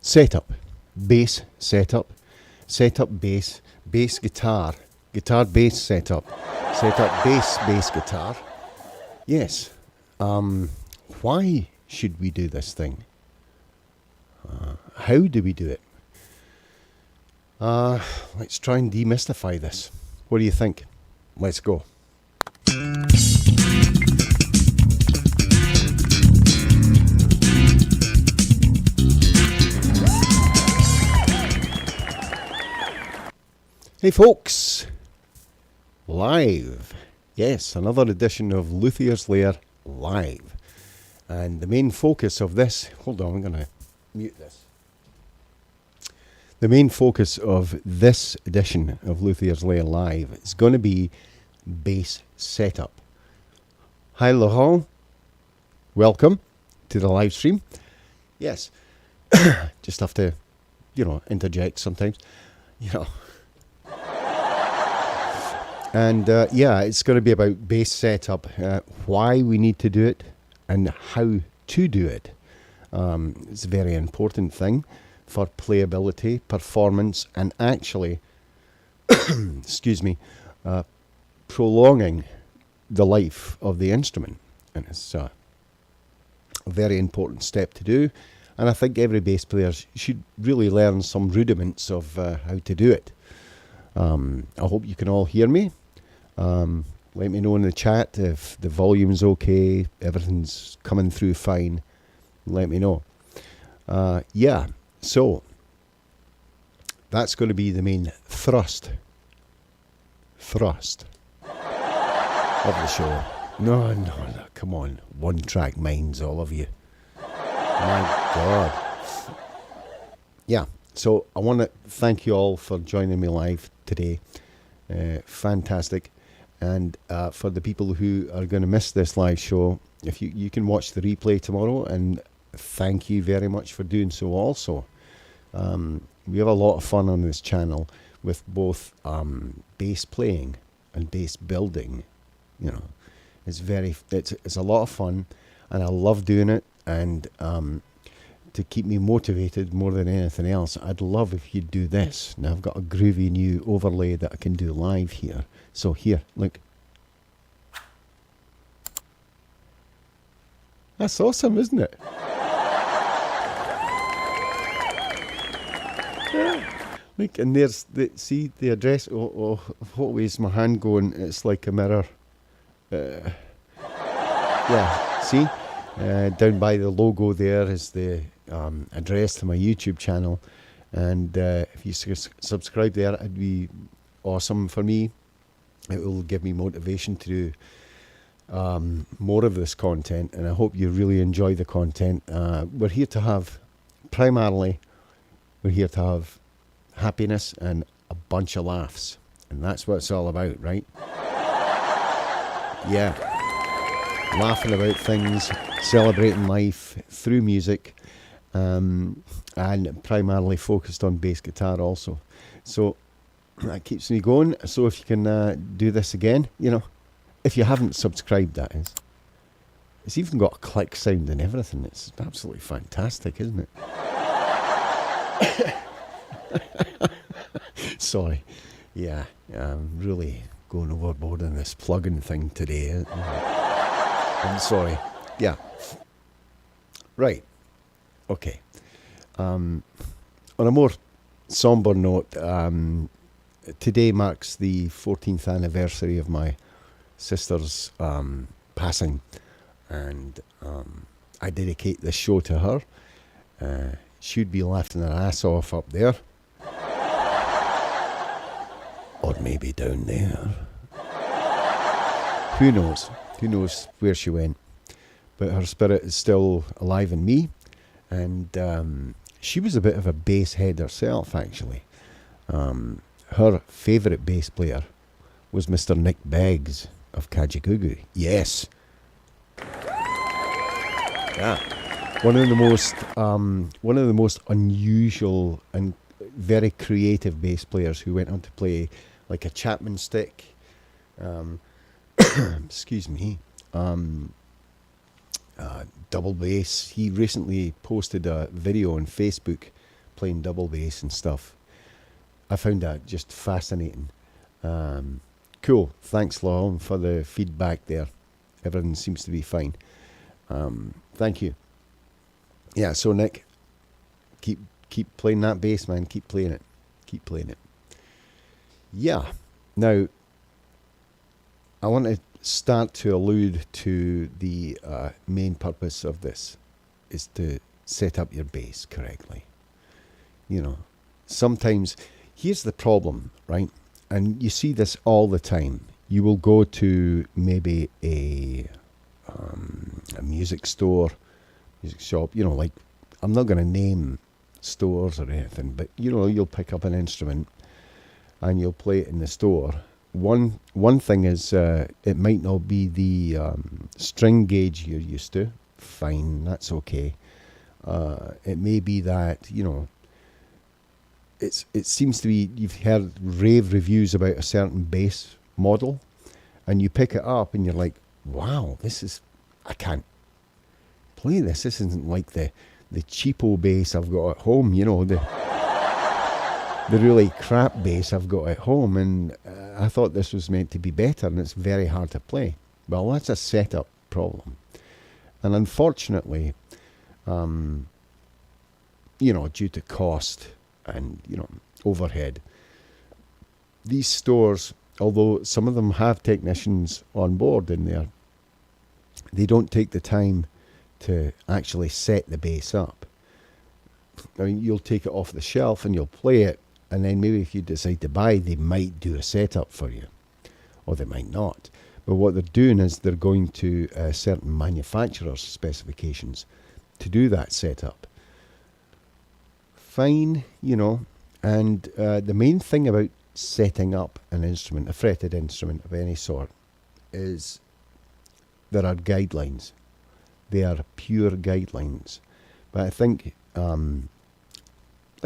setup, bass setup, setup bass, bass guitar, guitar bass setup, setup bass guitar. Yes. Why should we do this thing? How do we do it? Let's try and demystify this. What do you think? Let's go. Hey folks, live. Yes, another edition of Luthier's Lair live. And the main focus of this, hold on, I'm going to mute this. The main focus of this edition of Luthier's Lair live is going to be bass setup. Hi Laurent, welcome to the live stream. Yes, just have to, interject sometimes, And yeah, it's going to be about bass setup, why we need to do it and how to do it. It's a very important thing for playability, performance, and actually, excuse me, prolonging the life of the instrument. And it's a very important step to do. And I think every bass player should really learn some rudiments of how to do it. I hope you can all hear me. Let me know in the chat if the volume's okay, everything's coming through fine. Let me know. Yeah, so that's going to be the main thrust of the show. No, come on, one track minds, all of you. My God. Yeah, so I want to thank you all for joining me live today. Fantastic. And for the people who are going to miss this live show, if you can watch the replay tomorrow, and thank you very much for doing so also. We have a lot of fun on this channel with both bass playing and bass building. It's a lot of fun, and I love doing it. And to keep me motivated more than anything else, I'd love if you'd do this. Now I've got a groovy new overlay that I can do live here. So here, look. That's awesome, isn't it? Yeah. Look, and there's see the address. Oh, what way is my hand going? It's like a mirror. Yeah, see? Down by the logo there is the address to my YouTube channel. And if you subscribe there, it'd be awesome for me. It will give me motivation to do more of this content, and I hope you really enjoy the content. We're here to have, primarily, we're here to have happiness and a bunch of laughs, and that's what it's all about, right? Yeah, laughing about things, celebrating life through music, and primarily focused on bass guitar also. So that keeps me going. So if you can do this again, if you haven't subscribed, that is. It's even got a click sound and everything. It's absolutely fantastic, isn't it? Sorry. Yeah, I'm really going overboard on this plug-in thing today. I'm sorry. Yeah. Right. Okay. On a more somber note, today marks the 14th anniversary of my sister's passing, and I dedicate this show to her. She'd be laughing her ass off up there, or maybe down there. Who knows? Who knows where she went? But her spirit is still alive in me, and she was a bit of a bass head herself, actually. Her favourite bass player was Mr. Nick Beggs of Kajagoogoo. Yes. Yeah. One of the most unusual and very creative bass players who went on to play like a Chapman stick. Excuse me. Double bass. He recently posted a video on Facebook playing double bass and stuff. I found that just fascinating. Cool. Thanks, Laurel, for the feedback there. Everything seems to be fine. Thank you. Yeah, so Nick, keep playing that bass, man. Keep playing it. Keep playing it. Yeah. Now, I want to start to allude to the main purpose of this is to set up your bass correctly. You know, sometimes, here's the problem, right? And you see this all the time. You will go to maybe a music store, music shop, you know, like, I'm not going to name stores or anything, but, you know, you'll pick up an instrument and you'll play it in the store. One thing is, it might not be the string gauge you're used to. Fine, that's okay. It may be that, you know, it seems to be, you've heard rave reviews about a certain bass model, and you pick it up and you're like, wow, I can't play this. This isn't like the cheapo bass I've got at home, you know, the really crap bass I've got at home, and I thought this was meant to be better, and it's very hard to play. Well, that's a setup problem. And unfortunately, you know, due to cost and, you know, overhead, these stores, although some of them have technicians on board in there, they don't take the time to actually set the bass up. I mean, you'll take it off the shelf and you'll play it, and then maybe if you decide to buy, they might do a setup for you, or they might not. But what they're doing is they're going to certain manufacturer's specifications to do that setup. Fine, you know, and the main thing about setting up an instrument, a fretted instrument of any sort, is there are guidelines. They are pure guidelines. But I think, let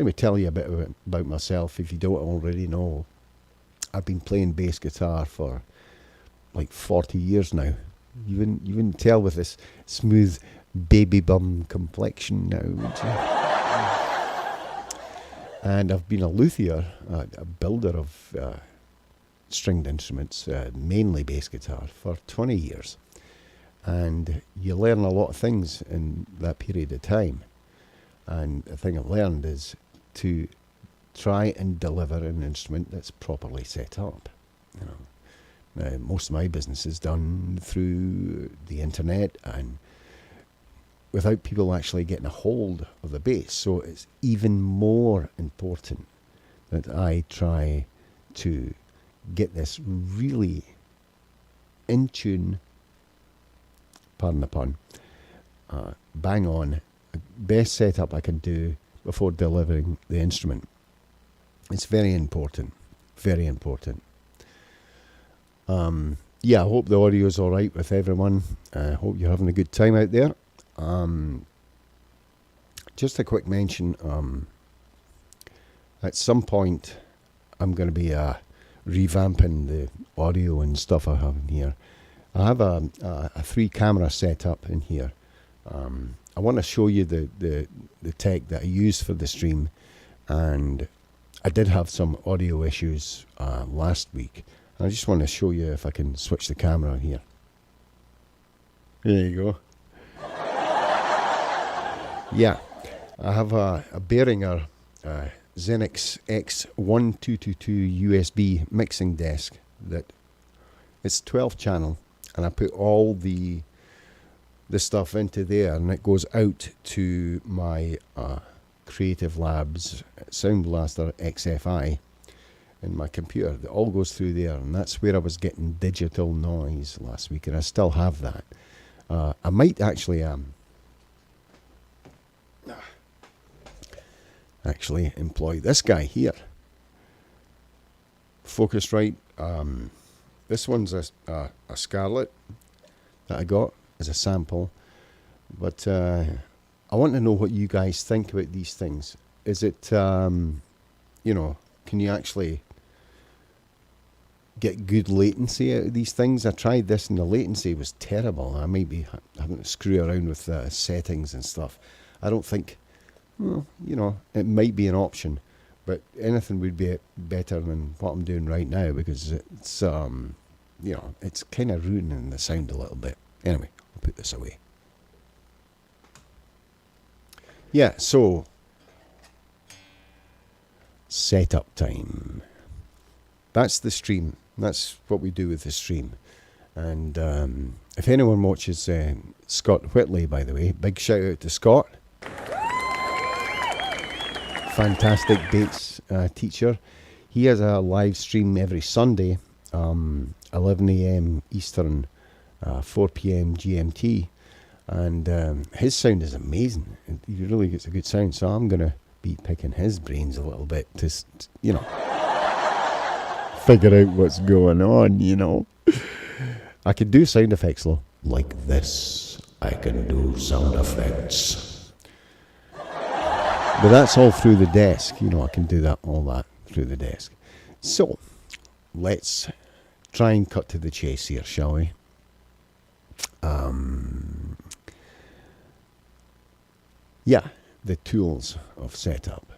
me tell you a bit about myself if you don't already know. I've been playing bass guitar for like 40 years now. You wouldn't tell with this smooth baby bum complexion now, would you? And I've been a luthier, a builder of stringed instruments, mainly bass guitar, for 20 years. And you learn a lot of things in that period of time. And the thing I've learned is to try and deliver an instrument that's properly set up. You know, now, most of my business is done through the internet and without people actually getting a hold of the bass. So it's even more important that I try to get this really in tune, pardon the pun, bang on, best setup I can do before delivering the instrument. It's very important, very important. Yeah, I hope the audio is all right with everyone. I hope you're having a good time out there. Just a quick mention, at some point I'm going to be revamping the audio and stuff I have in here. I have a 3-camera setup in here. I want to show you the tech that I use for the stream, and I did have some audio issues last week. I just want to show you if I can switch the camera here. There you go. Yeah, I have a Behringer Xenix X1222 USB mixing desk that it's 12 channel, and I put all the stuff into there, and it goes out to my Creative Labs Sound Blaster XFI in my computer. It all goes through there, and that's where I was getting digital noise last week, and I still have that. I might actually employ this guy here. Focusrite. This one's a Scarlett that I got as a sample, but I want to know what you guys think about these things. Is it, you know, can you actually get good latency out of these things? I tried this and the latency was terrible. I may be having to screw around with settings and stuff. I don't think well, you know, it might be an option, but anything would be better than what I'm doing right now, because it's, you know, it's kind of ruining the sound a little bit. Anyway, I'll put this away. Yeah, so setup time. That's the stream. That's what we do with the stream. And if anyone watches Scott Whitley, by the way, big shout out to Scott. Fantastic bass teacher. He has a live stream every Sunday, 11 a.m. Eastern, 4 p.m. GMT. And his sound is amazing. He really gets a good sound. So I'm going to be picking his brains a little bit to, you know, figure out what's going on, you know. I could do sound effects though. Like this. I can do sound effects. But that's all through the desk. You know, I can do all that through the desk. So, let's try and cut to the chase here, shall we? Yeah, the tools of setup.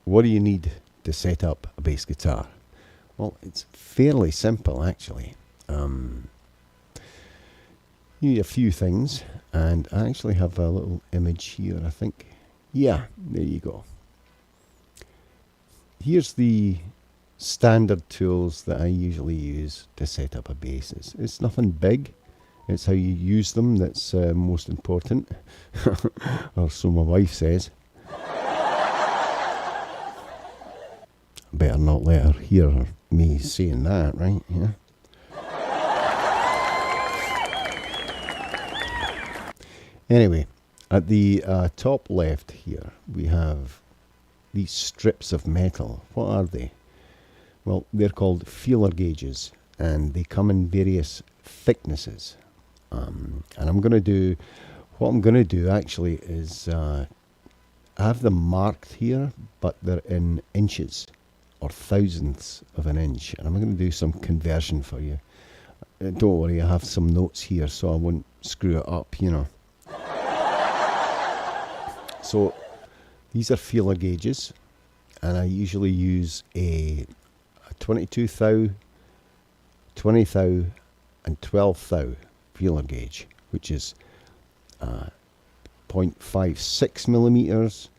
What do you need to set up a bass guitar? Well, it's fairly simple, actually. You need a few things, and I actually have a little image here, I think. Yeah, there you go. Here's the standard tools that I usually use to set up a bass. It's nothing big. It's how you use them that's most important, or so my wife says. Better not let her hear me saying that, right? Yeah. Anyway, at the top left here, we have these strips of metal. What are they? Well, they're called feeler gauges, and they come in various thicknesses. And what I'm going to do actually is I have them marked here, but they're in inches or thousandths of an inch, and I'm going to do some conversion for you. Don't worry, I have some notes here so I won't screw it up, you know. So these are feeler gauges, and I usually use a 22 thou, 20 thou, and 12 thou feeler gauge, which is 0.56 millimeters,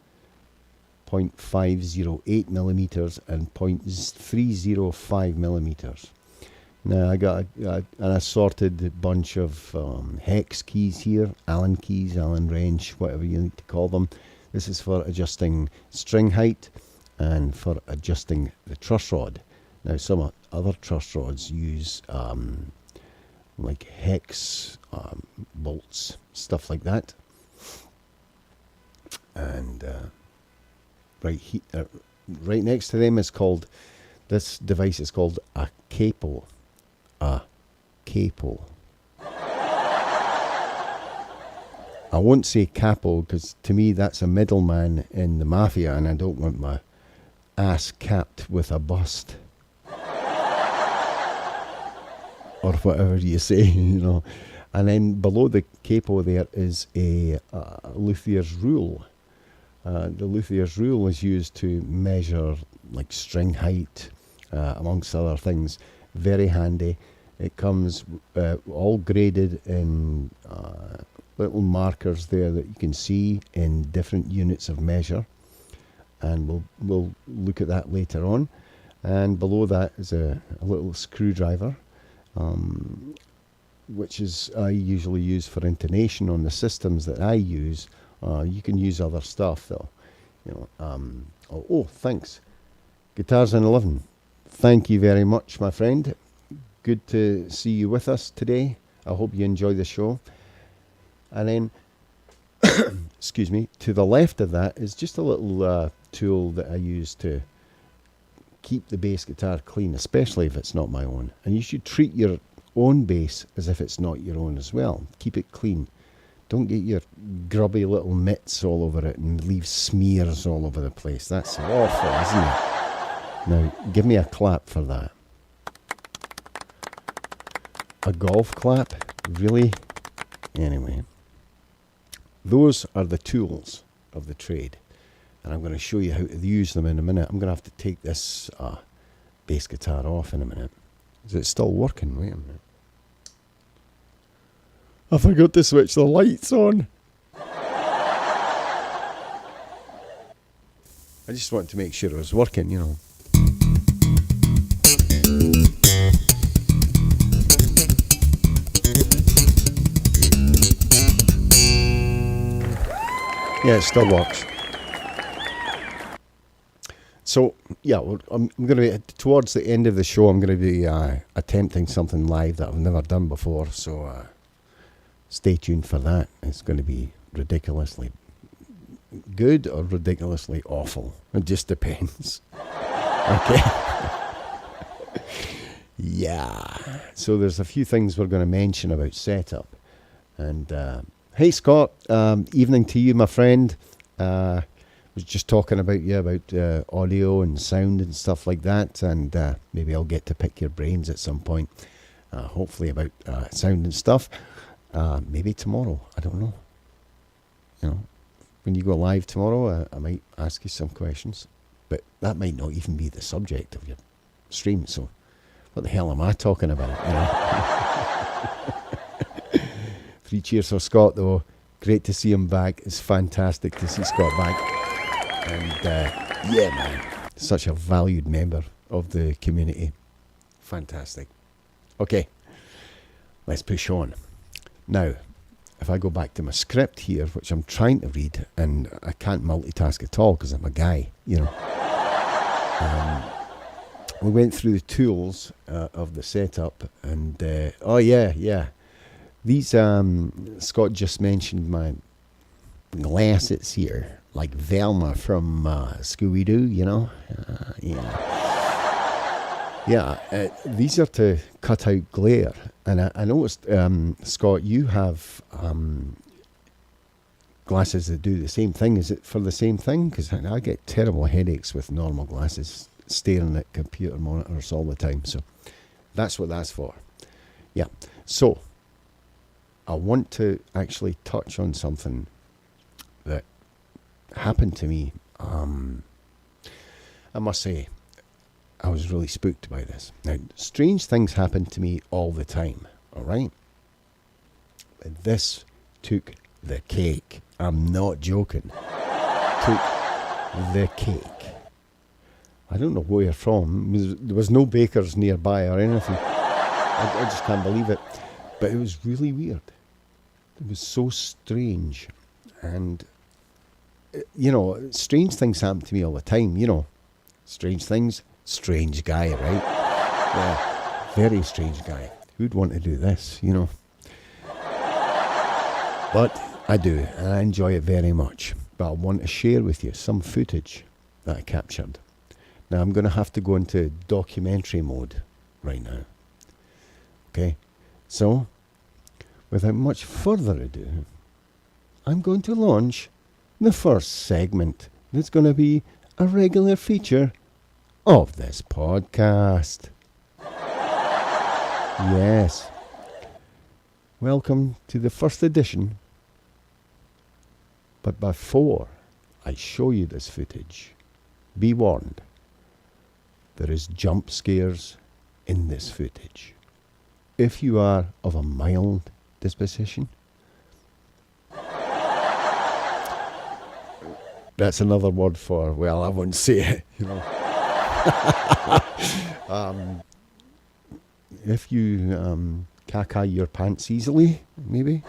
0.508 millimeters, and 0.305 millimeters. Now I got an assorted bunch of hex keys here, Allen keys, Allen wrench, whatever you need to call them. This is for adjusting string height and for adjusting the truss rod. Now some other truss rods use like hex bolts, stuff like that. And right next to them this device is called a capo. A capo. I won't say capo because to me that's a middleman in the mafia, and I don't want my ass capped with a bust. Or whatever you say, you know. And then below the capo there is a Luthier's rule. The Luthier's rule is used to measure like string height, amongst other things. Very handy. It comes all graded in little markers there that you can see in different units of measure, and we'll look at that later on. And below that is a little screwdriver, which is I usually use for intonation on the systems that I use. You can use other stuff though, you know. Oh, thanks. Guitars in 11. Thank you very much, my friend. Good to see you with us today. I hope you enjoy the show. And then, excuse me, to the left of that is just a little tool that I use to keep the bass guitar clean, especially if it's not my own. And you should treat your own bass as if it's not your own as well. Keep it clean. Don't get your grubby little mitts all over it and leave smears all over the place. That's awful, isn't it? Now, give me a clap for that. A golf clap? Really? Anyway. Those are the tools of the trade. And I'm going to show you how to use them in a minute. I'm going to have to take this bass guitar off in a minute. Is it still working? Wait a minute. I forgot to switch the lights on. I just wanted to make sure it was working, you know. Yeah, it still works. So, yeah, I'm going to be, towards the end of the show, I'm going to be attempting something live that I've never done before, so stay tuned for that. It's going to be ridiculously good or ridiculously awful. It just depends. Okay. Yeah. So there's a few things we're going to mention about setup. And hey, Scott, evening to you, my friend. Was just talking about audio and sound and stuff like that, and maybe I'll get to pick your brains at some point, hopefully about sound and stuff. Maybe tomorrow, I don't know. You know, when you go live tomorrow, I might ask you some questions, but that might not even be the subject of your stream, so what the hell am I talking about, you know? 3 cheers for Scott, though. Great to see him back. It's fantastic to see Scott back. And yeah, man, such a valued member of the community. Fantastic. Okay, let's push on. Now, if I go back to my script here, which I'm trying to read, and I can't multitask at all because I'm a guy, you know. We went through the tools of the setup, and oh yeah. These, Scott just mentioned my glasses here, like Velma from Scooby-Doo, you know? Yeah, these are to cut out glare. And I noticed, Scott, you have glasses that do the same thing. Is it for the same thing? Because I get terrible headaches with normal glasses, staring at computer monitors all the time. So that's what that's for. Yeah, so I want to actually touch on something that happened to me. I must say, I was really spooked by this. Now, strange things happen to me all the time, all right? But this took the cake. I'm not joking. Took the cake. I don't know where you're from. There was no bakers nearby or anything. I just can't believe it. But it was really weird. It was so strange. And, you know, strange things happen to me all the time, you know. Strange things, strange guy, right? Yeah, very strange guy. Who'd want to do this, you know? But I do, and I enjoy it very much. But I want to share with you some footage that I captured. Now, I'm going to have to go into documentary mode right now. Okay? So, without much further ado, I'm going to launch the first segment that's going to be a regular feature of this podcast. Yes. Welcome to the first edition. But before I show you this footage, be warned, there is jump scares in this footage. If you are of a mild disposition, that's another word for, well, I won't say it, you know. If you caca your pants easily, maybe,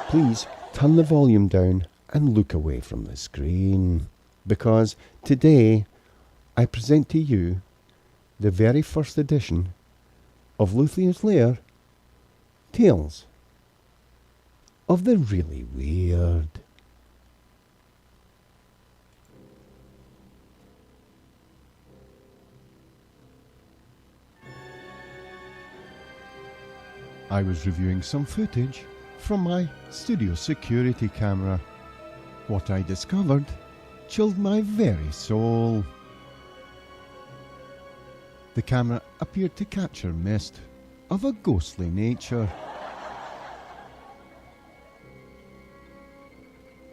please turn the volume down and look away from the screen, because today I present to you the very first edition of Luthier's Lair, Tales of the Really Weird. I was reviewing some footage from my studio security camera. What I discovered chilled my very soul. The camera appeared to capture mist of a ghostly nature.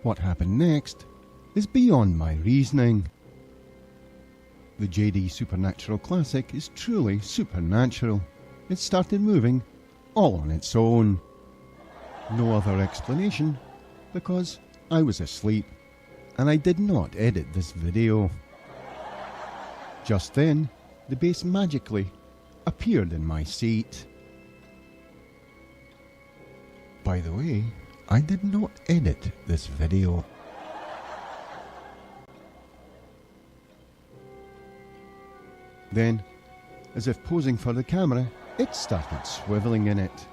What happened next is beyond my reasoning. The JD Supernatural Classic is truly supernatural. It started moving all on its own. No other explanation, because I was asleep and I did not edit this video. Just then, the bass magically appeared in my seat. By the way, I did not edit this video. Then, as if posing for the camera, it started swiveling in it.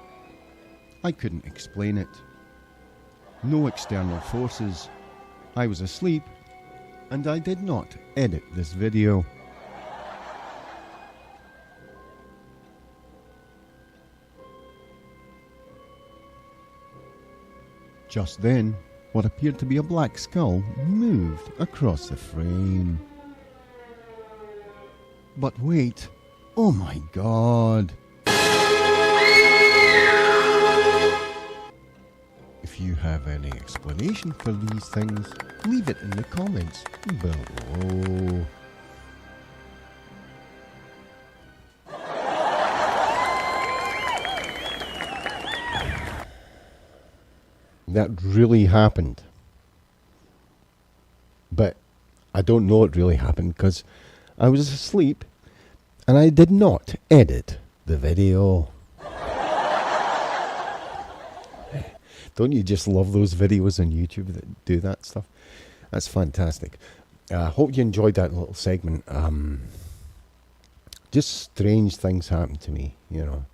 I couldn't explain it. No external forces. I was asleep, and I did not edit this video. Just then, what appeared to be a black skull moved across the frame. But wait, oh my god! If you have any explanation for these things, leave it in the comments below. That really happened. But I don't know it really happened because I was asleep and I did not edit the video. Don't you just love those videos on YouTube that do that stuff? That's fantastic. Hope you enjoyed that little segment. Just strange things happen to me, you know.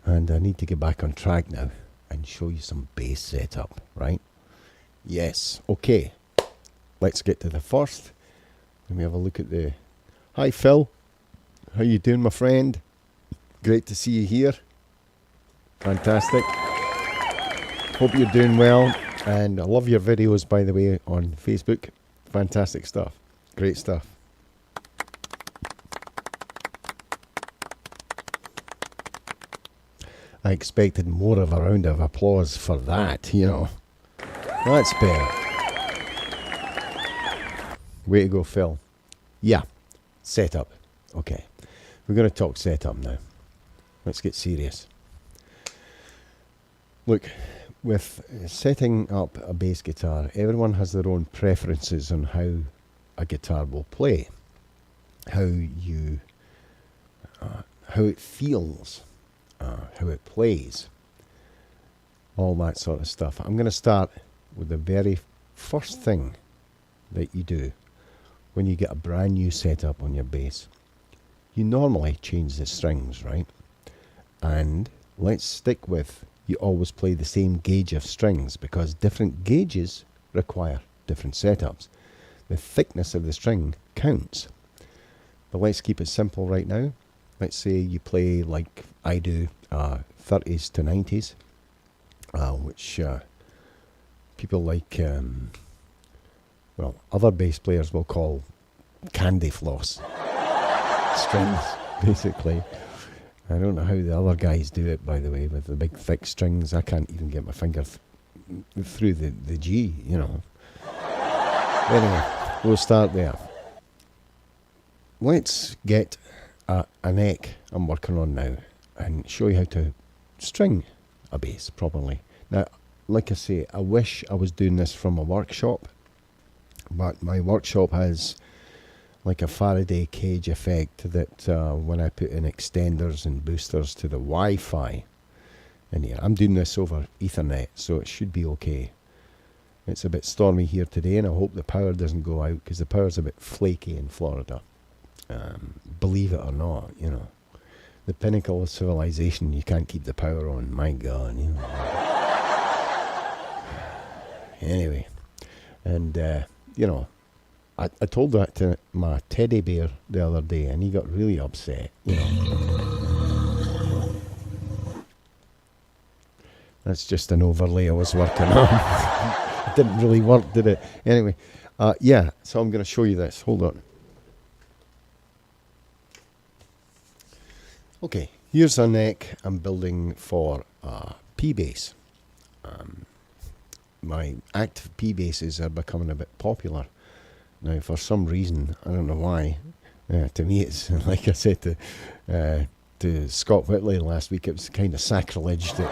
And I need to get back on track now and show you some bass setup, right? Yes, okay. Let's get to the first. Let me have a look at the... Hi, Phil. How you doing, my friend? Great to see you here. Fantastic. Hope you're doing well. And I love your videos, by the way, on Facebook. Fantastic stuff. Great stuff. I expected more of a round of applause for that, you know. That's better. Way to go, Phil. Yeah, setup. Okay, we're going to talk setup now. Let's get serious. Look, with setting up a bass guitar, everyone has their own preferences on how a guitar will play, how it feels, how it plays, all that sort of stuff. I'm going to start with the very first thing that you do when you get a brand new setup on your bass. You normally change the strings, right? And let's stick with you always play the same gauge of strings because different gauges require different setups. The thickness of the string counts. But let's keep it simple right now. Let's say you play like I do, 30s to 90s, which people like, well, other bass players will call candy floss strings, basically. I don't know how the other guys do it, by the way, with the big thick strings. I can't even get my finger through the G, you know. Anyway, we'll start there. Let's get a neck I'm working on now and show you how to string a bass properly. Now, like I say, I wish I was doing this from a workshop, but my workshop has like a Faraday cage effect that when I put in extenders and boosters to the Wi-Fi in here. I'm doing this over Ethernet, so it should be okay. It's a bit stormy here today, and I hope the power doesn't go out because the power's a bit flaky in Florida. Believe it or not, you know, the pinnacle of civilization, you can't keep the power on. My God, you know. Anyway, and you know, I told that to my teddy bear the other day, and he got really upset, you know. That's just an overlay I was working on. It didn't really work, did it? Anyway, yeah, so I'm going to show you this. Hold on. Okay, here's a neck I'm building for P bass. my active P basses are becoming a bit popular. Now, for some reason, I don't know why, to me it's, like I said to Scott Whitley last week, it was kind of sacrilege that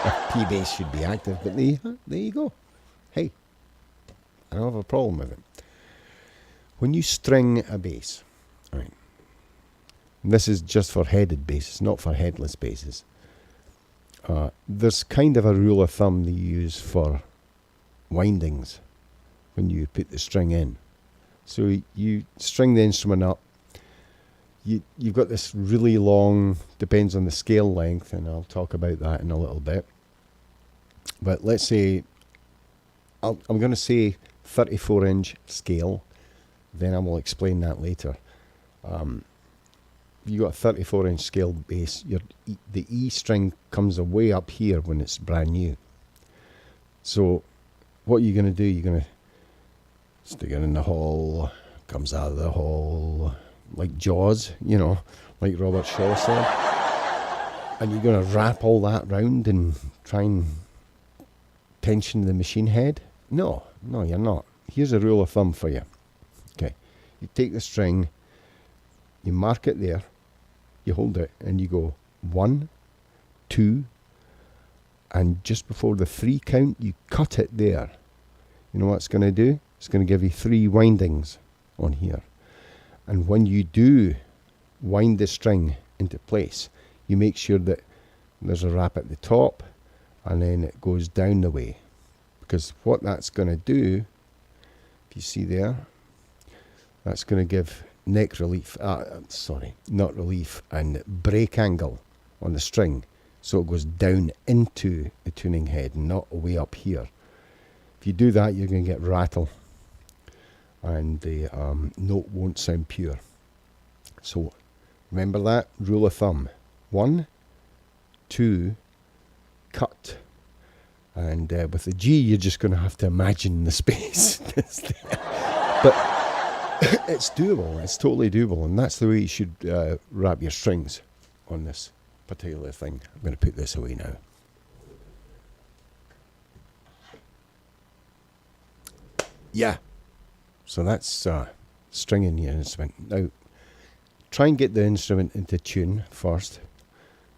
a P bass should be active, but there you go. Hey, I don't have a problem with it. When you string a bass, right, and this is just for headed basses, not for headless basses, there's kind of a rule of thumb they use for windings when you put the string in. So you string the instrument up, you've got this really long, depends on the scale length, and I'll talk about that in a little bit. But let's say, I'm going to say 34-inch scale, then I will explain that later. You got a 34-inch scale bass, the E string comes way up here when it's brand new. So what you're going to do, you're going to stick it in the hole, comes out of the hole, like Jaws, like Robert Shaw said. And you're going to wrap all that round and try and tension the machine head? No, you're not. Here's a rule of thumb for you. Okay, you take the string, you mark it there, you hold it, and you go 1, 2, and just before the 3 count, you cut it there. You know what it's going to do? It's going to give you 3 windings on here. And when you do wind the string into place, you make sure that there's a wrap at the top, and then it goes down the way. Because what that's going to do, if you see there, that's going to give neck relief, not relief, and break angle on the string, so it goes down into the tuning head and not way up here. If you do that, you're going to get rattle, and the note won't sound pure. So remember that rule of thumb: 1, 2, cut. And with the G, you're just going to have to imagine the space. But it's doable. It's totally doable. And that's the way you should wrap your strings on this particular thing. I'm going to put this away now. Yeah. So that's stringing your instrument. Now, try and get the instrument into tune first.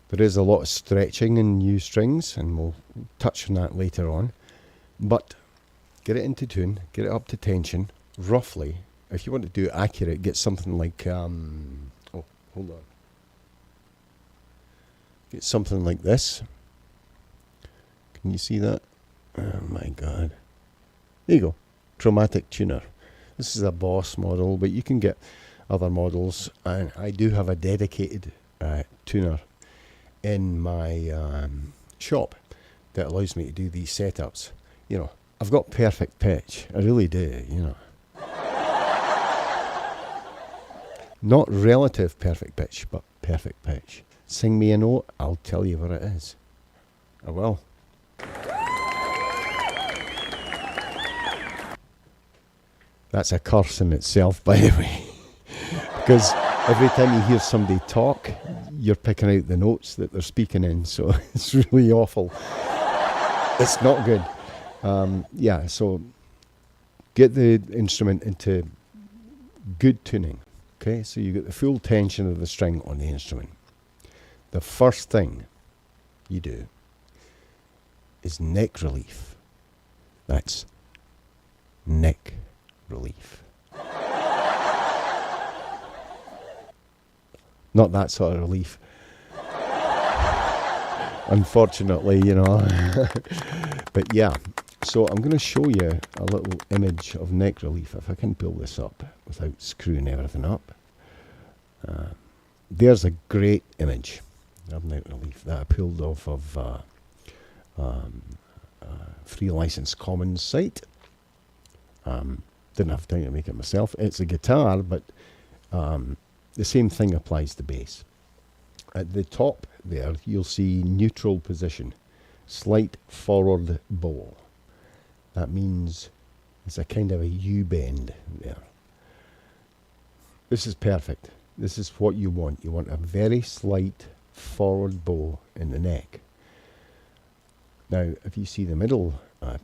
There is a lot of stretching in new strings, and we'll touch on that later on. But get it into tune, get it up to tension, roughly. If you want to do it accurate, get something like, hold on. Get something like this. Can you see that? Oh my God. There you go. Chromatic tuner. This is a Boss model, but you can get other models. And I do have a dedicated tuner in my shop that allows me to do these setups. I've got perfect pitch. I really do, Not relative perfect pitch, but perfect pitch. Sing me a note, I'll tell you what it is. I will. That's a curse in itself, by the way. Because every time you hear somebody talk, you're picking out the notes that they're speaking in, so it's really awful. It's not good. So get the instrument into good tuning. Okay, so you get the full tension of the string on the instrument. The first thing you do is neck relief. That's neck relief. Not that sort of relief. Unfortunately, But yeah, so I'm going to show you a little image of neck relief, if I can pull this up without screwing everything up. There's a great image of neck relief that I pulled off of Free License Commons site. Didn't have time to make it myself. It's a guitar, but the same thing applies to bass. At the top there, you'll see neutral position, slight forward bow. That means it's a kind of a U-bend there. This is perfect. This is what you want. You want a very slight forward bow in the neck. Now, if you see the middle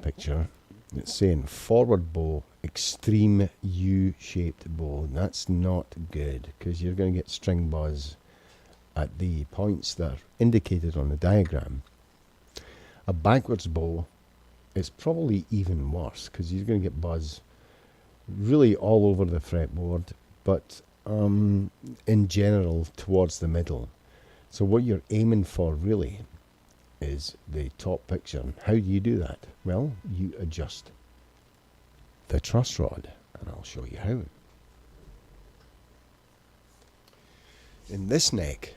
picture. It's saying forward bow, extreme U-shaped bow. That's not good because you're going to get string buzz at the points that are indicated on the diagram. A backwards bow is probably even worse because you're going to get buzz really all over the fretboard, but in general towards the middle. So what you're aiming for really is the top picture. How do you do that? Well, you adjust the truss rod, and I'll show you how. In this neck,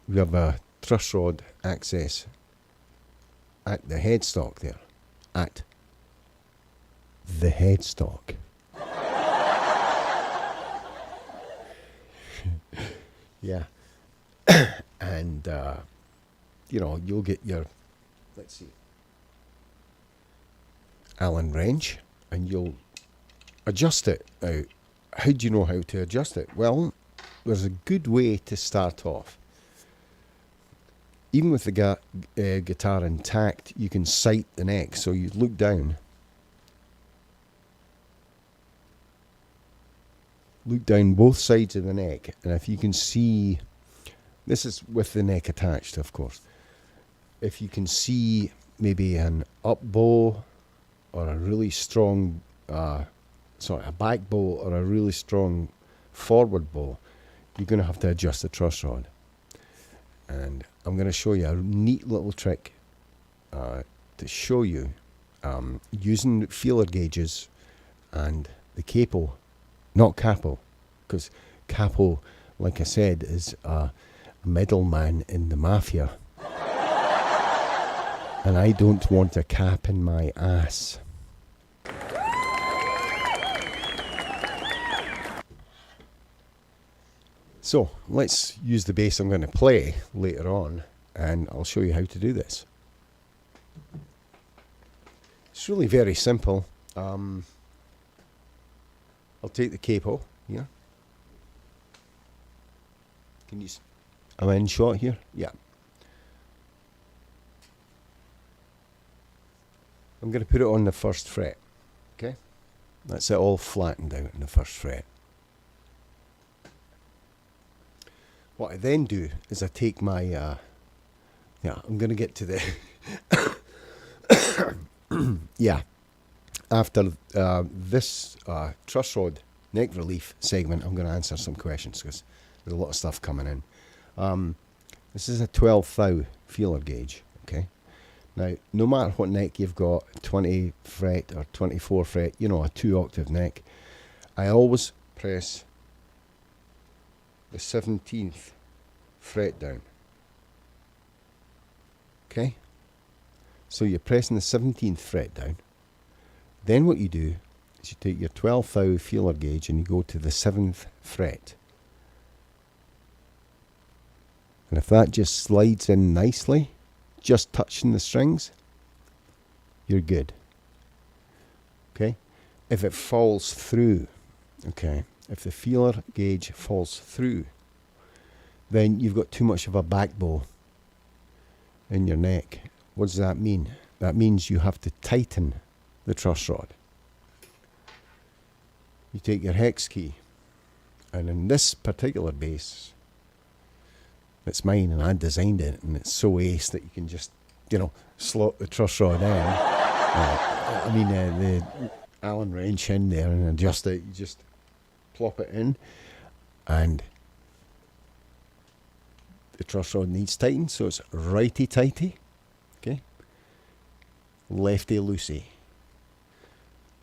we have a truss rod access at the headstock there, at the headstock. Yeah. And you know, you'll get your, let's see, Allen wrench, and you'll adjust it. Now, how do you know how to adjust it? Well, there's a good way to start off. Even with the guitar intact, you can sight the neck. So you look down. Look down both sides of the neck, and if you can see, this is with the neck attached, of course. If you can see maybe an up bow or a really strong, a back bow or a really strong forward bow, you're going to have to adjust the truss rod. And I'm going to show you a neat little trick to show you using feeler gauges and the capo, not capo, because capo, like I said, is a middleman in the mafia. And I don't want a cap in my ass. So let's use the bass I'm going to play later on, and I'll show you how to do this. It's really very simple. I'll take the capo here. Can you? Am I in shot here? Yeah. I'm going to put it on the first fret. Okay, that's it all flattened out in the first fret. What I then do is I take my, I'm going to get to the, after this truss rod neck relief segment, I'm going to answer some questions because there's a lot of stuff coming in. This is a 12 thou feeler gauge, okay? Now, no matter what neck you've got, 20 fret or 24 fret, you know, a 2-octave neck, I always press the 17th fret down. Okay? So you're pressing the 17th fret down. Then what you do is you take your 12 thou feeler gauge and you go to the 7th fret. And if that just slides in nicely, just touching the strings, you're good. Okay? If it falls through, okay, if the feeler gauge falls through, then you've got too much of a back bow in your neck. What does that mean? That means you have to tighten the truss rod. You take your hex key, and in this particular bass, it's mine and I designed it, and it's so ace that you can just, you know, slot the truss rod in. The Allen wrench in there and adjust it. You just plop it in, and the truss rod needs tightened, so it's righty tighty, okay, lefty loosey.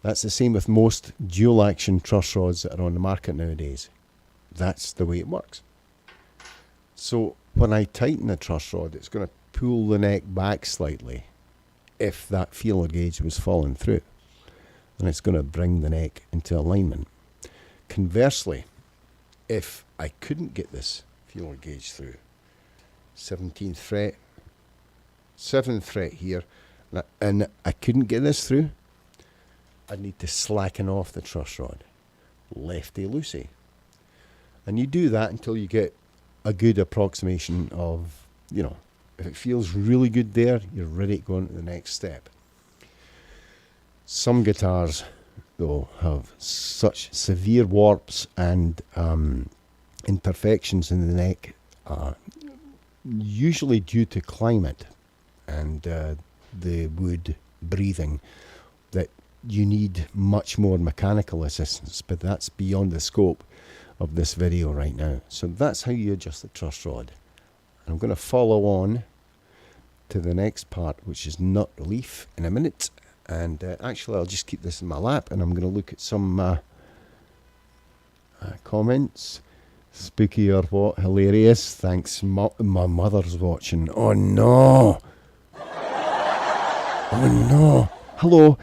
That's the same with most dual action truss rods that are on the market nowadays. That's the way it works. So when I tighten the truss rod, it's going to pull the neck back slightly if that feeler gauge was falling through, and it's going to bring the neck into alignment. Conversely, if I couldn't get this feeler gauge through, 17th fret, 7th fret here, and I couldn't get this through, I'd need to slacken off the truss rod, lefty loosey. And you do that until you get a good approximation of, you know, if it feels really good there, you're ready to go on to the next step. Some guitars, though, have such severe warps and imperfections in the neck, usually due to climate and the wood breathing, that you need much more mechanical assistance, but that's beyond the scope of this video right now. So that's how you adjust the truss rod. And I'm going to follow on to the next part, which is nut relief, in a minute. And actually I'll just keep this in my lap and I'm going to look at some comments. Spooky or what? Hilarious. Thanks. My mother's watching. Oh no. Oh no. Hello.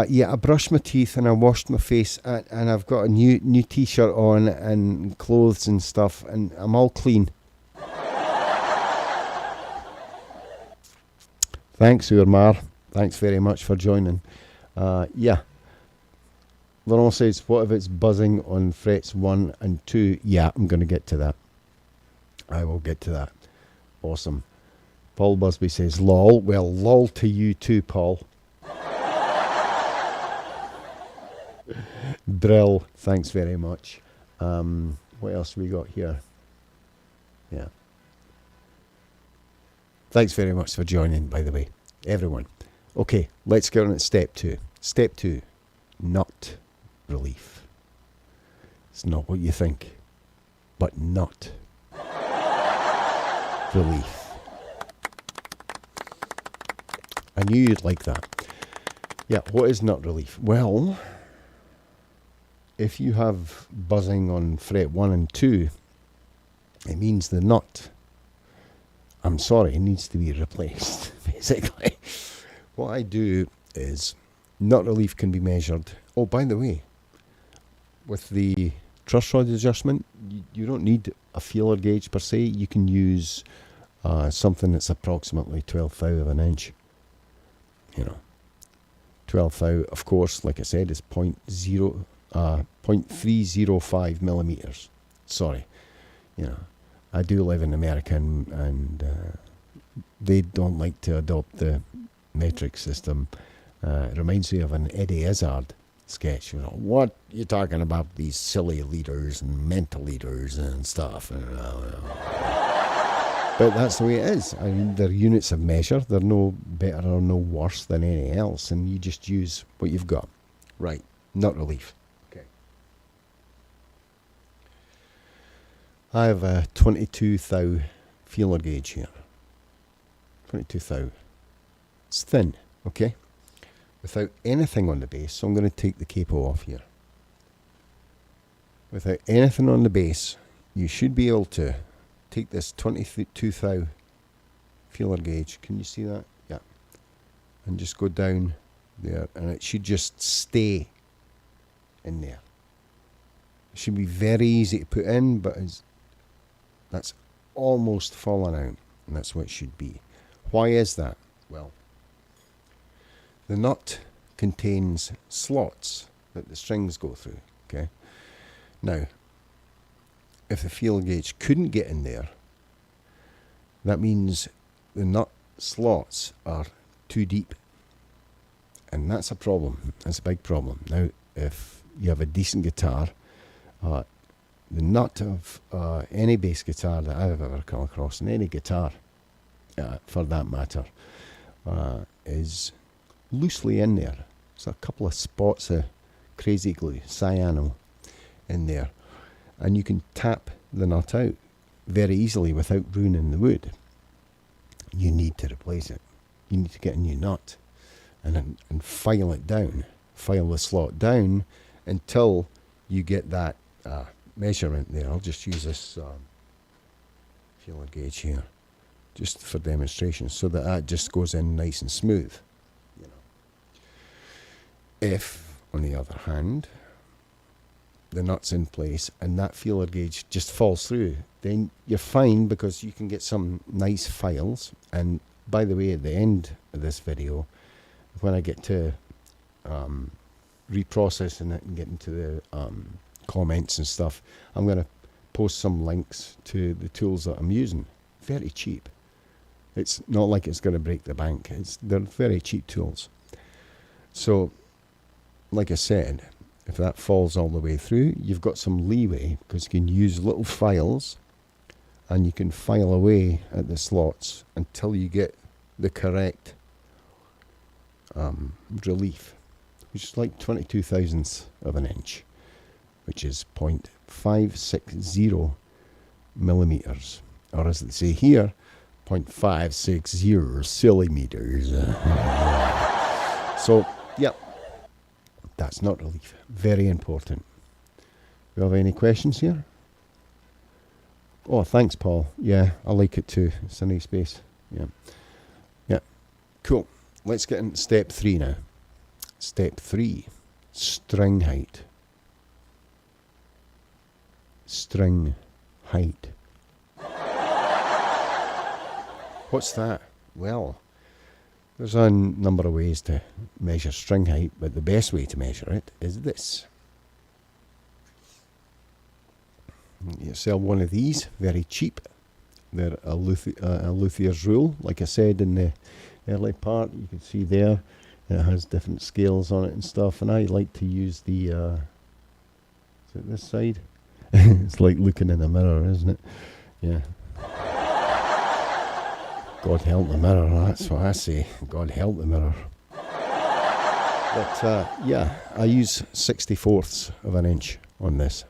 Yeah, I brushed my teeth and I washed my face and I've got a new t-shirt on and clothes and stuff and I'm all clean. Thanks, Urmar. Thanks very much for joining. Yeah. Laurent says, what if it's buzzing on frets 1 and 2? Yeah, I'm going to get to that. I will get to that. Awesome. Paul Busby says, lol. Well, lol to you too, Paul. Drill. Thanks very much. What else we got here? Yeah. Thanks very much for joining, by the way, everyone. Okay, let's get on to step 2. Step 2, nut relief. It's not what you think, but nut relief. I knew you'd like that. Yeah, what is nut relief? Well, if you have buzzing on fret 1 and 2, it means the nut, I'm sorry, it needs to be replaced, basically. What I do is, nut relief can be measured. Oh, by the way, with the truss rod adjustment, you don't need a feeler gauge per se. You can use something that's approximately 1/12 of an inch. You know, 1/12, of course, like I said, is 0.305 millimeters. Sorry, you know, I do live in America and they don't like to adopt the metric system. It reminds me of an Eddie Izzard sketch. You know, what you talking about, these silly leaders and mental leaders and stuff. But that's the way it is. I mean, they're units of measure. They're no better or no worse than anything else, and you just use what you've got. Right, nut relief. Okay. I have a 22 thou feeler gauge here. 22 thou. It's thin, okay? Without anything on the base, so I'm going to take the capo off here. Without anything on the base, you should be able to take this 22 thou feeler gauge. Can you see that? Yeah. And just go down there, and it should just stay in there. It should be very easy to put in, but that's almost fallen out, and that's what it should be. Why is that? Well, the nut contains slots that the strings go through, okay? Now, if the feeler gauge couldn't get in there, that means the nut slots are too deep. And that's a problem. That's a big problem. Now, if you have a decent guitar, the nut of any bass guitar that I've ever come across, and any guitar for that matter, is loosely in there. There's a couple of spots of crazy glue, cyano, in there. And you can tap the nut out very easily without ruining the wood. You need to replace it. You need to get a new nut and file it down. File the slot down until you get that measurement there. I'll just use this feeler gauge here, just for demonstration, so that just goes in nice and smooth. You know. If, on the other hand, the nut's in place and that feeler gauge just falls through, then you're fine, because you can get some nice files. And by the way, at the end of this video, when I get to reprocessing it and getting to the comments and stuff, I'm going to post some links to the tools that I'm using. Very cheap. It's not like it's going to break the bank. They're very cheap tools. So like I said, if that falls all the way through, you've got some leeway because you can use little files and you can file away at the slots until you get the correct relief, which is like 22 thousandths of an inch, which is 0.560 millimeters, or as they say here, 0.560 centimeters. So, yeah, that's not relief. Very important. Do you have any questions here? Oh, thanks, Paul. Yeah, I like it too. It's a nice bass. Yeah. Yeah. Cool. Let's get into step 3 now. Step 3. String height. String height. What's that? Well, there's a number of ways to measure string height, but the best way to measure it is this. You sell one of these, very cheap. They're a Luthier's rule, like I said in the early part. You can see there, it has different scales on it and stuff. And I like to use the, is it this side? It's like looking in a mirror, isn't it? Yeah. God help the mirror, that's what I say. God help the mirror. But yeah, I use 64ths of an inch on this.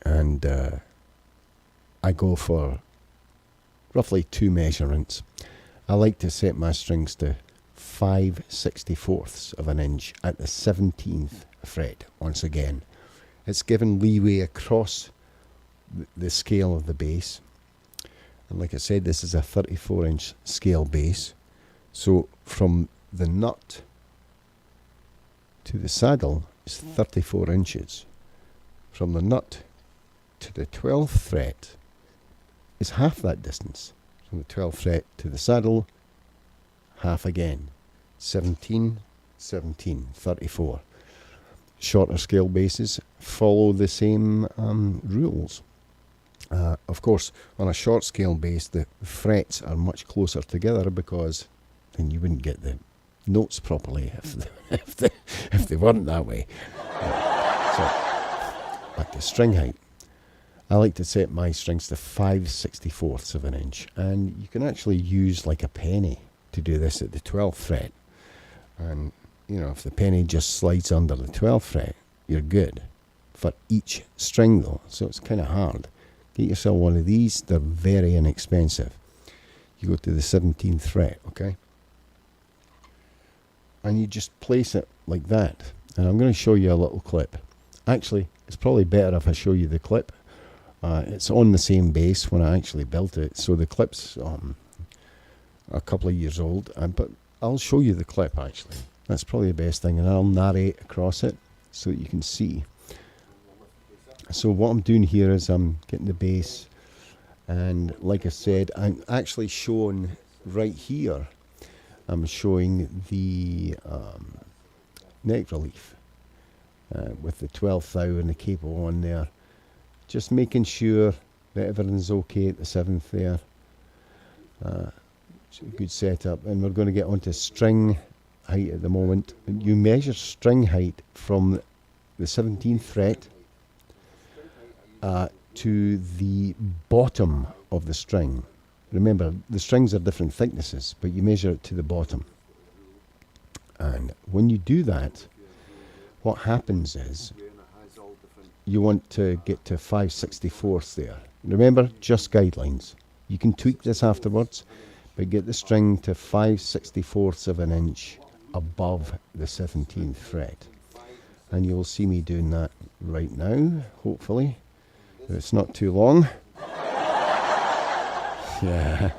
And I go for roughly 2 measurements. I like to set my strings to 5/64ths of an inch at the 17th fret. Once again, it's given leeway across the scale of the bass. And like I said, this is a 34-inch scale bass. So from the nut to the saddle is 34 inches. From the nut to the 12th fret is half that distance. From the 12th fret to the saddle, half again. 17, 17, 34. Shorter scale basses follow the same rules. Of course, on a short scale bass, the frets are much closer together because then you wouldn't get the notes properly if they weren't that way. So, back to string height. I like to set my strings to 5/64ths of an inch, and you can actually use like a penny to do this at the 12th fret. And you know, if the penny just slides under the 12th fret, you're good for each string though, so it's kind of hard. Get yourself one of these, they're very inexpensive. You go to the 17th fret, okay? And you just place it like that. And I'm going to show you a little clip. Actually, it's probably better if I show you the clip. It's on the same bass when I actually built it, so the clip's a couple of years old, but I'll show you the clip actually. That's probably the best thing, and I'll narrate across it so that you can see. So what I'm doing here is I'm getting the bass, and like I said, I'm actually showing right here, I'm showing the neck relief with the 12th thou and the capo on there. Just making sure that everything's okay at the 7th there. It's a good setup, and we're going to get onto string height at the moment. You measure string height from the 17th fret to the bottom of the string. Remember, the strings are different thicknesses, but you measure it to the bottom. And when you do that, what happens is you want to get to 5/64ths there. Remember, just guidelines. You can tweak this afterwards, but get the string to 5/64ths of an inch above the 17th fret. And you'll see me doing that right now, hopefully. It's not too long. Yeah.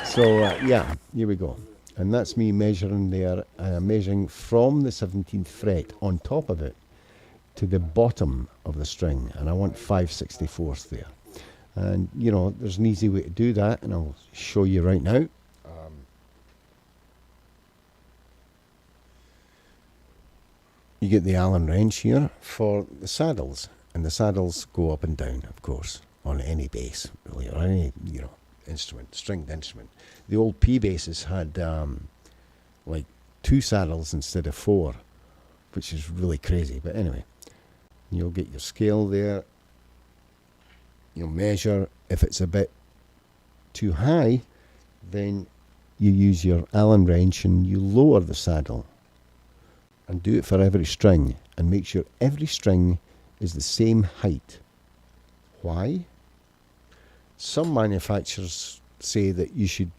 So, yeah, here we go. And that's me measuring there, measuring from the 17th fret on top of it to the bottom of the string. And I want 5/64ths there. And, you know, there's an easy way to do that, and I'll show you right now. You get the Allen wrench here for the saddles. And the saddles go up and down, of course, on any bass, really, or any, you know, instrument, stringed instrument. The old P basses had like 2 saddles instead of 4, which is really crazy. But anyway, you'll get your scale there. You'll measure. If it's a bit too high, then you use your Allen wrench and you lower the saddle. And do it for every string, and make sure every string is the same height. Why? Some manufacturers say that you should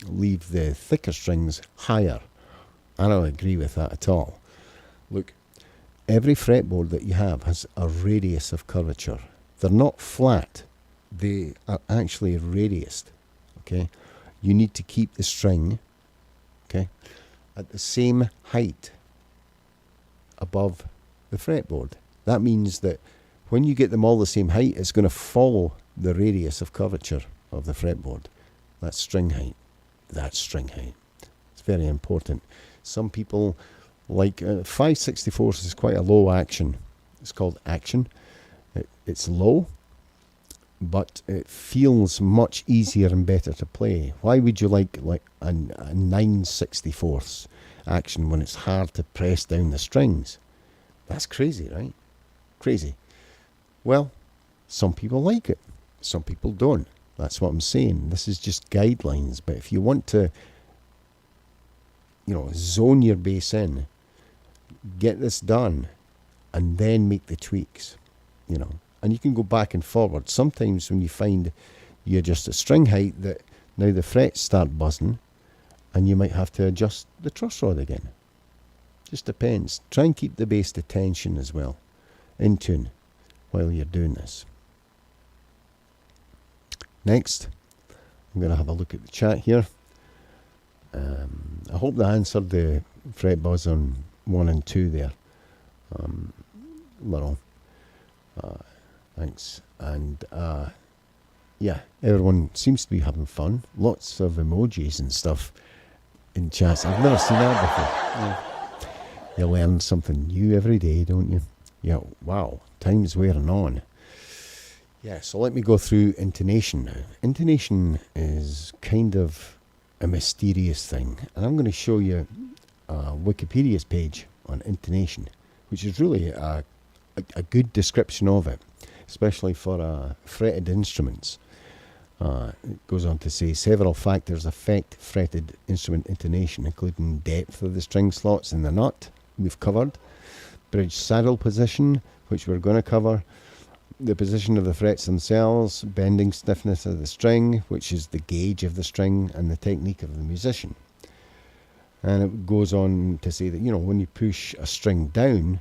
leave the thicker strings higher. I don't agree with that at all. Look, every fretboard that you have has a radius of curvature. They're not flat, they are actually radiused. Okay, you need to keep the string, okay, at the same height above the fretboard. That means that when you get them all the same height, it's going to follow the radius of curvature of the fretboard. That's string height. That's string height. It's very important. Some people like 5/64 is quite a low action. It's called action. It's low, but it feels much easier and better to play. Why would you like a 9/64 action when it's hard to press down the strings? That's crazy, right? Crazy. Well, some people like it. Some people don't. That's what I'm saying. This is just guidelines. But if you want to, zone your bass in, get this done, and then make the tweaks, And you can go back and forward. Sometimes when you find you adjust the string height, that now the frets start buzzing, and you might have to adjust the truss rod again. Just depends. Try and keep the bass to tension as well, in tune, while you're doing this. Next, I'm going to have a look at the chat here. I hope that answered the fret buzz on 1 and 2 there. Thanks. And yeah, everyone seems to be having fun. Lots of emojis and stuff in chats. I've never seen that before. Yeah. You learn something new every day, don't you? Yeah, wow, time's wearing on. Yeah, so let me go through intonation now. Intonation is kind of a mysterious thing. And I'm going to show you Wikipedia's page on intonation, which is really a good description of it, especially for fretted instruments. It goes on to say several factors affect fretted instrument intonation, including depth of the string slots in the nut, we've covered, bridge saddle position, which we're going to cover, the position of the frets themselves, bending stiffness of the string, which is the gauge of the string, and the technique of the musician. And it goes on to say that, when you push a string down,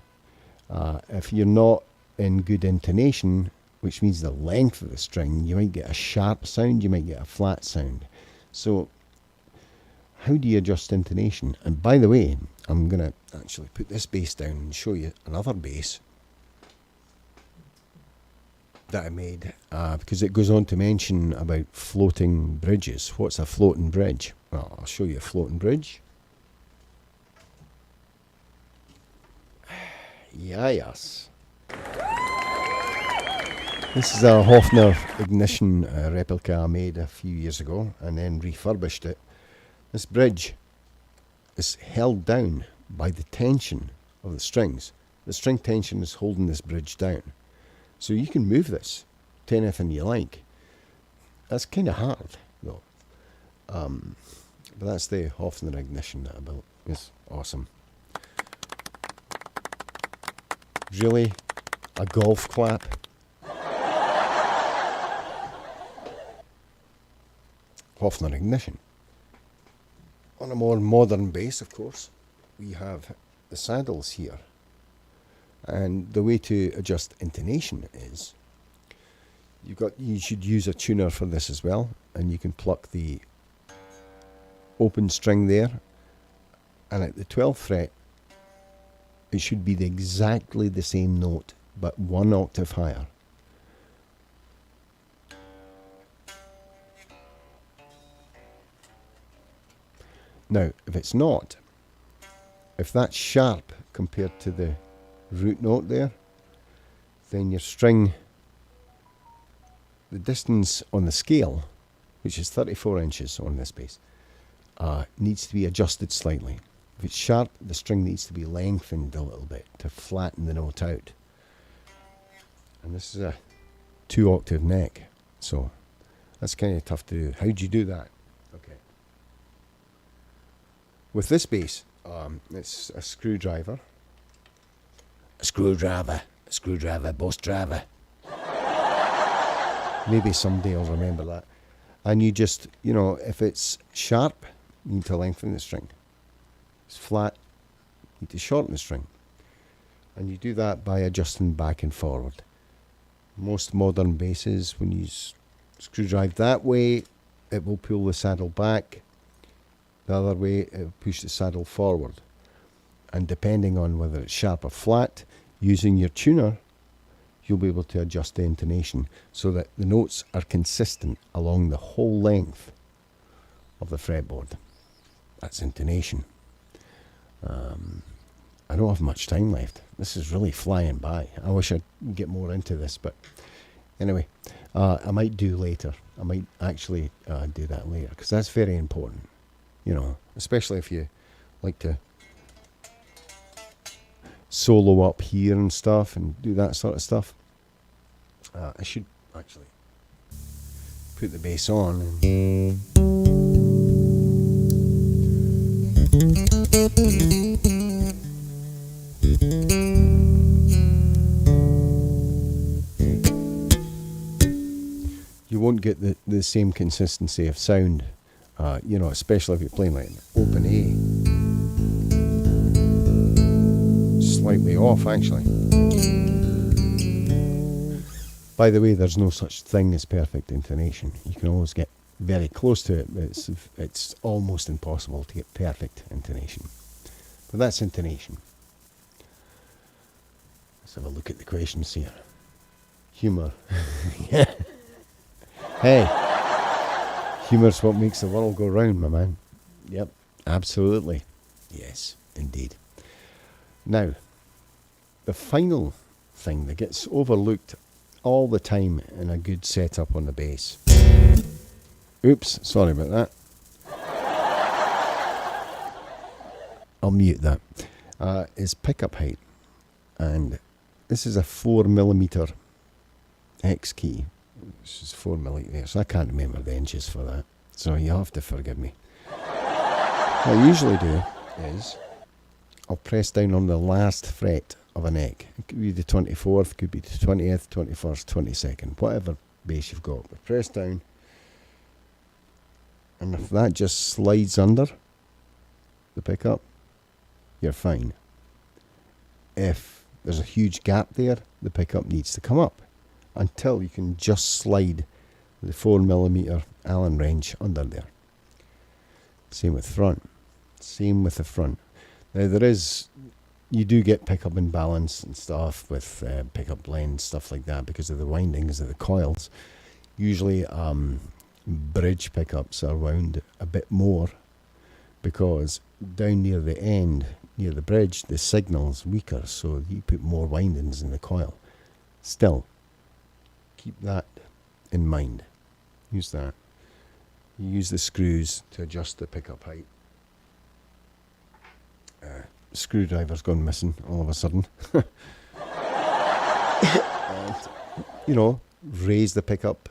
if you're not in good intonation, which means the length of the string, you might get a sharp sound, you might get a flat sound. So how do you adjust intonation? And by the way, I'm going to actually put this bass down and show you another bass that I made, because it goes on to mention about floating bridges. What's a floating bridge? Well, I'll show you a floating bridge. Yes. This is a Hofner Ignition replica I made a few years ago and then refurbished it. This bridge is held down by the tension of the strings. The string tension is holding this bridge down. So you can move this to anything you like. That's kind of hard, though. But that's the Hofner Ignition that I built. It's awesome. Really? A golf clap? Hofner Ignition. On a more modern bass, of course, we have the saddles here. And the way to adjust intonation is you should use a tuner for this as well, and you can pluck the open string there, and at the 12th fret it should be exactly the same note but 1 octave higher. Now if it's not, if that's sharp compared to the root note there, then your string, the distance on the scale, which is 34 inches on this bass, needs to be adjusted slightly. If it's sharp, the string needs to be lengthened a little bit to flatten the note out. And this is a 2-octave neck, so that's kind of tough to do. How do you do that? Okay. With this bass, it's a screwdriver. A screwdriver, boss driver. Maybe someday I'll remember that. And you just, if it's sharp, you need to lengthen the string. It's flat, you need to shorten the string. And you do that by adjusting back and forward. Most modern basses, when you screwdrive that way, it will pull the saddle back. The other way, it will push the saddle forward. And depending on whether it's sharp or flat, using your tuner, you'll be able to adjust the intonation so that the notes are consistent along the whole length of the fretboard. That's intonation. I don't have much time left. This is really flying by. I wish I'd get more into this, but anyway, I might do later. I might actually do that later, because that's very important, especially if you like to solo up here and stuff and do that sort of stuff. I should actually put the bass on and you won't get the same consistency of sound, especially if you're playing like an open A. Slightly off, actually. By the way, there's no such thing as perfect intonation. You can always get very close to it, but it's almost impossible to get perfect intonation. But that's intonation. Let's have a look at the questions here. Humour. Hey, humour's what makes the world go round, my man. Yep, absolutely. Yes, indeed. Now, the final thing that gets overlooked all the time in a good setup on the bass. Oops, sorry about that. I'll mute that. Is pickup height. And this is a 4mm X key. This is 4mm, I can't remember the inches for that. So you have to forgive me. What I usually do is I'll press down on the last fret of a neck. It could be the 24th, could be the 20th, 21st, 22nd, whatever bass you've got. But press down, and if that just slides under the pickup, you're fine. If there's a huge gap there, the pickup needs to come up until you can just slide the 4mm Allen wrench under there. Same with front. Same with the front. Now you do get pickup imbalance and stuff with pickup blend, stuff like that, because of the windings of the coils. Usually bridge pickups are wound a bit more because down near the end, near the bridge, the signal's weaker, so you put more windings in the coil. Still, keep that in mind. Use that. You use the screws to adjust the pickup height. Screwdriver's gone missing all of a sudden. And, raise the pickup,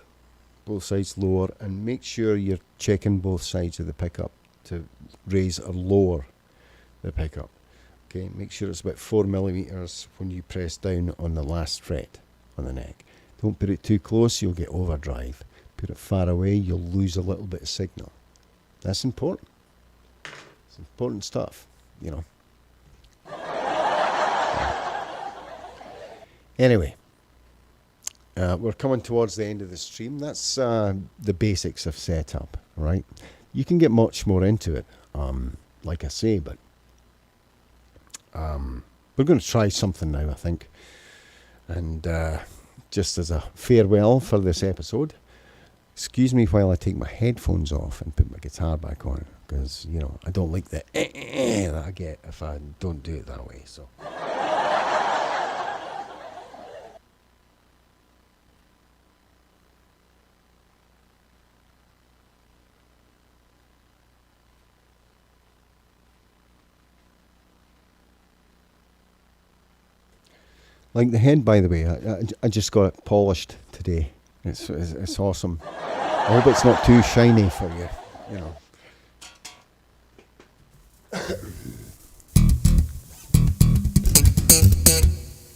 both sides lower, and make sure you're checking both sides of the pickup to raise or lower the pickup. Okay, make sure it's about 4mm when you press down on the last fret on the neck. Don't put it too close, you'll get overdrive. Put it far away, you'll lose a little bit of signal. That's important. It's important stuff, Anyway, we're coming towards the end of the stream. That's the basics of setup, right? You can get much more into it, like I say, but we're going to try something now, I think. And just as a farewell for this episode, excuse me while I take my headphones off and put my guitar back on, because, I don't like the that I get if I don't do it that way, so... Like the head, by the way, I just got it polished today. It's awesome. I hope it's not too shiny for you, you know.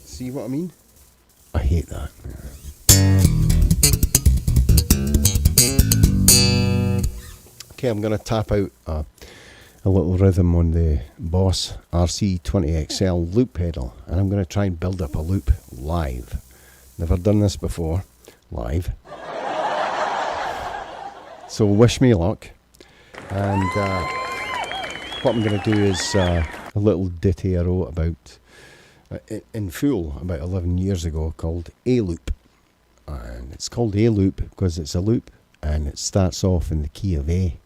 See what I mean? I hate that. Okay, I'm going to tap out a little rhythm on the Boss RC20XL loop pedal, and I'm going to try and build up a loop live. Never done this before, live. So wish me luck. And what I'm going to do is a little ditty I wrote about in full about 11 years ago called A Loop. And it's called A Loop because it's a loop and it starts off in the key of A.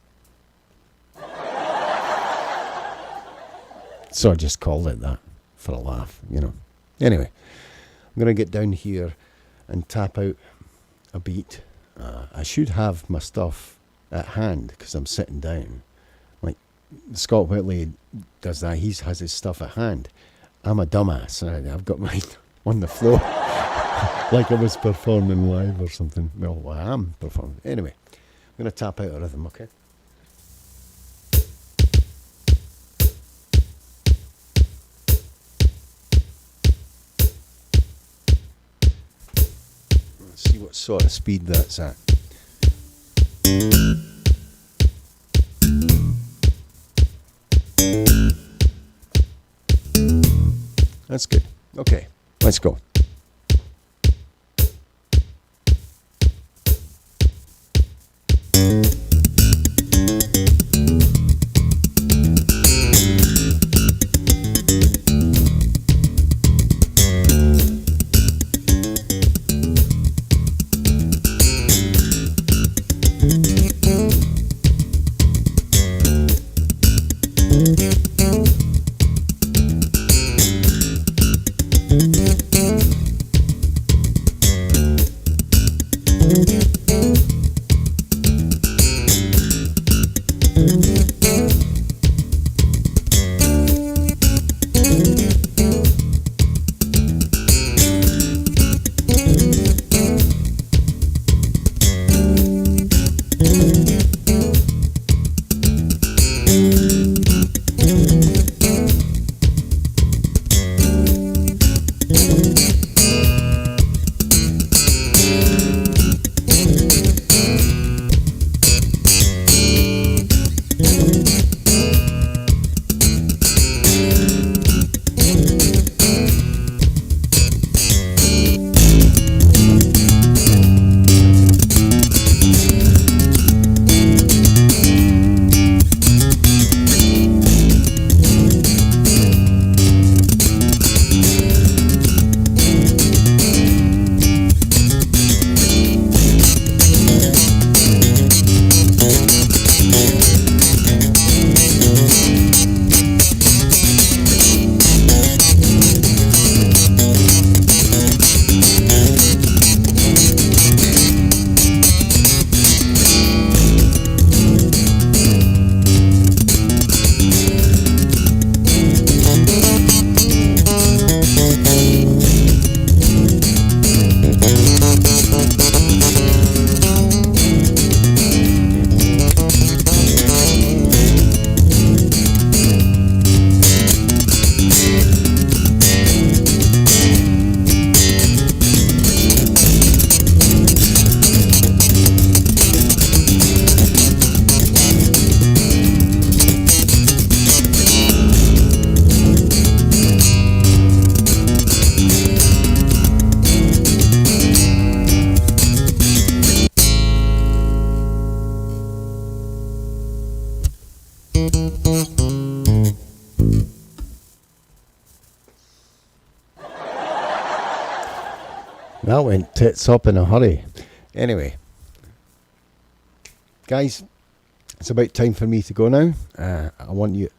So I just called it that for a laugh, you know. Anyway, I'm going to get down here and tap out a beat. I should have my stuff at hand because I'm sitting down. Like Scott Whitley does that. He has his stuff at hand. I'm a dumbass. I've got mine on the floor like I was performing live or something. Well, I am performing. Anyway, I'm going to tap out a rhythm, okay? Let's see what sort of speed that's at. That's good. Okay, let's go. That went tits up in a hurry. Anyway, guys, it's about time for me to go now. I want you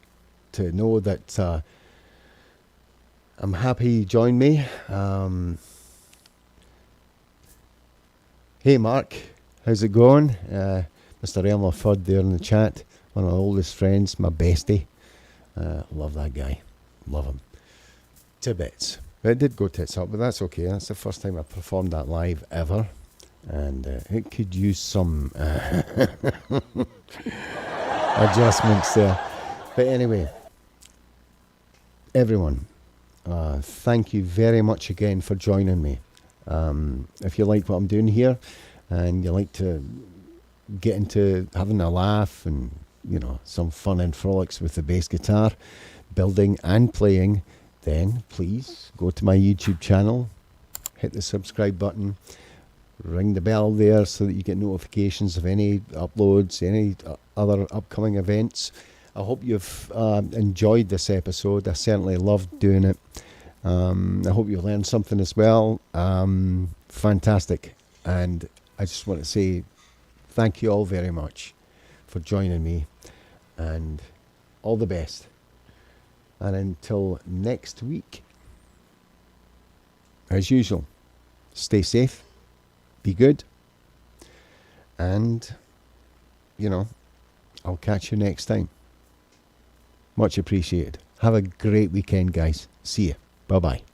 to know that I'm happy you joined me. Hey Mark, how's it going? Mr. Elmer Fudd there in the chat, one of my oldest friends, my bestie. Love that guy, love him to bits. It did go tits up, but that's okay. That's the first time I performed that live ever. And it could use some adjustments there. But anyway, everyone, thank you very much again for joining me. If you like what I'm doing here and you like to get into having a laugh and, you know, some fun and frolics with the bass guitar, building and playing, then please go to my YouTube channel, hit the subscribe button, ring the bell there so that you get notifications of any uploads, any other upcoming events. I hope you've enjoyed this episode. I certainly loved doing it. I hope you learned something as well. Fantastic. And I just want to say thank you all very much for joining me, and all the best. And until next week, as usual, stay safe, be good, and, you know, I'll catch you next time. Much appreciated. Have a great weekend, guys. See you. Bye-bye.